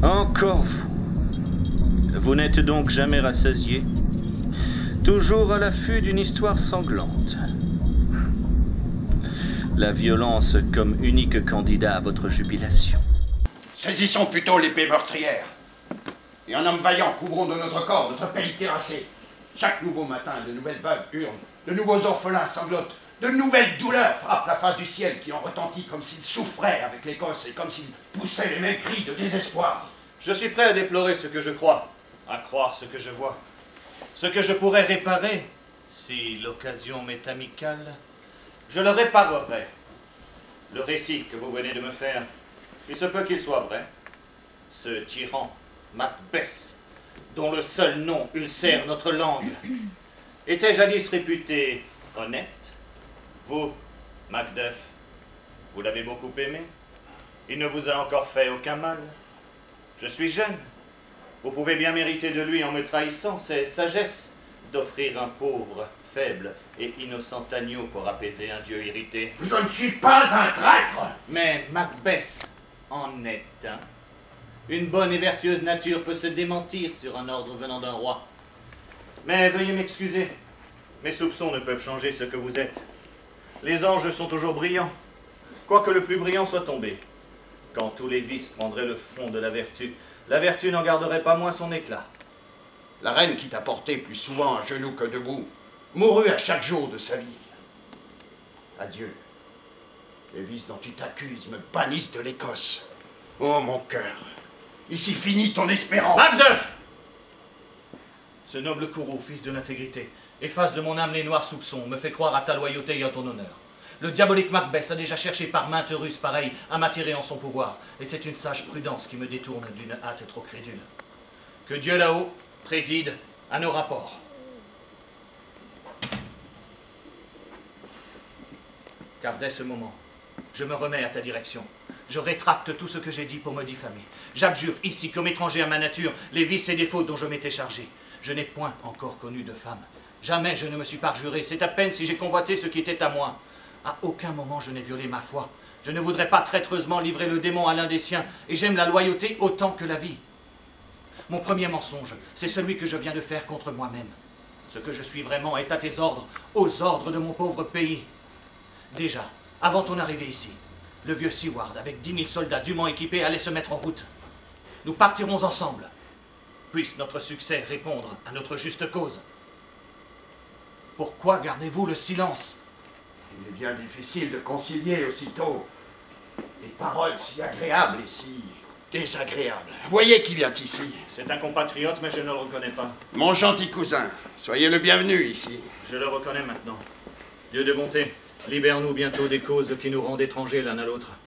Encore vous. Vous n'êtes donc jamais rassasié? Toujours à l'affût d'une histoire sanglante. La violence comme unique candidat à votre jubilation. Saisissons plutôt l'épée meurtrière. Et en homme vaillant, couvrons de notre corps notre pays terrassé. Chaque nouveau matin, de nouvelles vagues hurlent, de nouveaux orphelins sanglotent, de nouvelles douleurs frappent la face du ciel qui en retentit comme s'il souffrait avec l'Écosse et comme s'il poussait les mêmes cris de désespoir. Je suis prêt à déplorer ce que je crois, à croire ce que je vois. Ce que je pourrais réparer, si l'occasion m'est amicale, je le réparerai. Le récit que vous venez de me faire, il se peut qu'il soit vrai. Ce tyran, Macbeth, dont le seul nom ulcère notre langue, était jadis réputé honnête. Vous, Macduff, vous l'avez beaucoup aimé. Il ne vous a encore fait aucun mal. Je suis jeune. Vous pouvez bien mériter de lui en me trahissant. C'est sagesse d'offrir un pauvre, faible et innocent agneau pour apaiser un dieu irrité. Je ne suis pas un traître! Mais Macbeth en est un. Une bonne et vertueuse nature peut se démentir sur un ordre venant d'un roi. Mais veuillez m'excuser. Mes soupçons ne peuvent changer ce que vous êtes. Les anges sont toujours brillants, quoique le plus brillant soit tombé. Quand tous les vices prendraient le front de la vertu n'en garderait pas moins son éclat. La reine qui t'a porté plus souvent à genoux que debout mourut à chaque jour de sa vie. Adieu. Les vices dont tu t'accuses me bannissent de l'Écosse. Oh mon cœur, ici finit ton espérance. Macduff! Ce noble courroux, fils de l'intégrité, efface de mon âme les noirs soupçons, me fait croire à ta loyauté et à ton honneur. Le diabolique Macbeth a déjà cherché par maintes ruses pareilles à m'attirer en son pouvoir, et c'est une sage prudence qui me détourne d'une hâte trop crédule. Que Dieu là-haut préside à nos rapports. Car dès ce moment, je me remets à ta direction. Je rétracte tout ce que j'ai dit pour me diffamer. J'abjure ici, comme étranger à ma nature, les vices et défauts dont je m'étais chargé. Je n'ai point encore connu de femme. Jamais je ne me suis parjuré. C'est à peine si j'ai convoité ce qui était à moi. À aucun moment je n'ai violé ma foi. Je ne voudrais pas traîtreusement livrer le démon à l'un des siens, et j'aime la loyauté autant que la vie. Mon premier mensonge, c'est celui que je viens de faire contre moi-même. Ce que je suis vraiment est à tes ordres, aux ordres de mon pauvre pays. Déjà, avant ton arrivée ici, le vieux Seward, avec 10 000 soldats dûment équipés, allait se mettre en route. Nous partirons ensemble. Puisse notre succès répondre à notre juste cause. Pourquoi gardez-vous le silence? Il est bien difficile de concilier aussitôt des paroles si agréables et si désagréables. Voyez qui vient ici. C'est un compatriote, mais je ne le reconnais pas. Mon gentil cousin, soyez le bienvenu ici. Je le reconnais maintenant. Dieu de bonté, libère-nous bientôt des causes qui nous rendent étrangers l'un à l'autre.